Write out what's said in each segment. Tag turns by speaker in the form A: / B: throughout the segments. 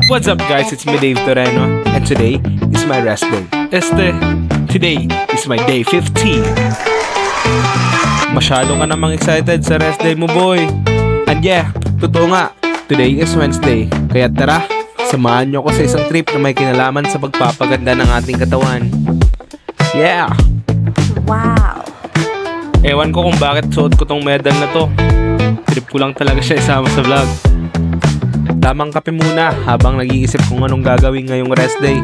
A: What's up guys, it's me Dave Toreno and today is my rest day. Today is my day 15. Masyado ka namang excited sa rest day mo boy. And yeah, totoo nga, today is Wednesday. Kaya tara, samahan nyo ako sa isang trip na may kinalaman sa pagpapaganda ng ating katawan. Yeah!
B: Wow!
A: Ewan ko kung bakit suot ko tong medal na to. Trip ko lang talaga siya isama sa vlog. Tamang kape muna habang nag-iisip kung anong gagawin ngayong rest day.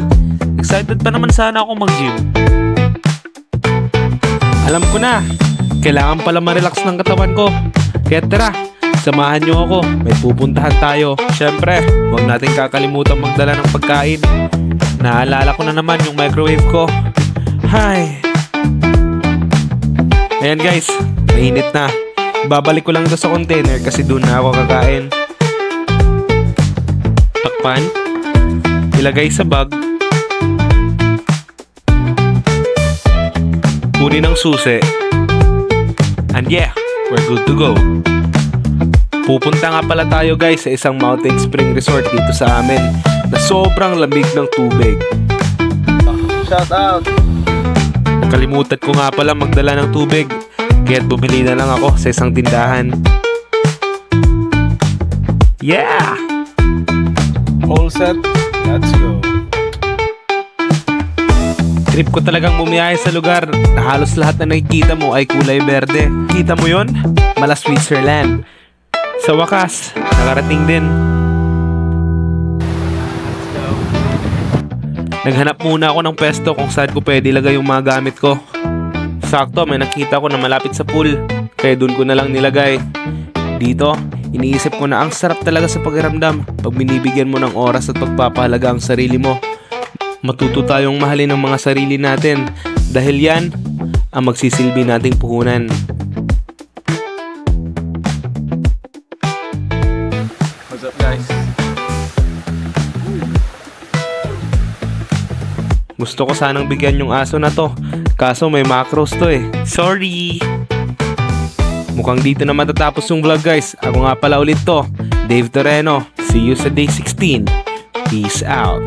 A: Excited pa naman sana ako mag-gym. Alam ko na, kailangan pala ma-relax ng katawan ko. Kaya tara, samahan nyo ako, may pupuntahan tayo. Syempre, huwag natin kakalimutan magdala ng pagkain. Naalala ko na naman yung microwave ko. Hay! Ayan guys, mainit na. Babalik ko lang ito sa container kasi doon na ako kakain. Takpan, ilagay sa bag, kunin ang susi, and yeah, we're good to go. Pupunta nga pala tayo guys sa isang mountain spring resort dito sa amin na sobrang lamig ng tubig.
C: Shout out!
A: Kalimutan ko nga pala magdala ng tubig, kaya't bumili na lang ako sa isang tindahan. Yeah!
C: All set, let's go.
A: Trip ko talagang bumiyahe sa lugar na halos lahat na nakikita mo ay kulay berde. Kita mo yon? Mala Switzerland. Sa wakas, nakarating din. Naghanap muna ako ng pwesto kung saan ko pwede ilagay yung mga gamit ko. Sakto, may nakita ko na malapit sa pool, kaya dun ko na lang nilagay. Dito, iniisip ko na ang sarap talaga sa pakiramdam pag binibigyan mo ng oras at pagpapahalaga ang sarili mo. Matuto tayong mahalin ang mga sarili natin dahil yan ang magsisilbi nating puhunan.
C: What's up guys?
A: Gusto ko sanang bigyan yung aso na to, kaso may macros to eh. Sorry! Mukhang dito na matatapos yung vlog guys. Ako nga pala ulit to, Dave Toreno. See you sa day 16. Peace out!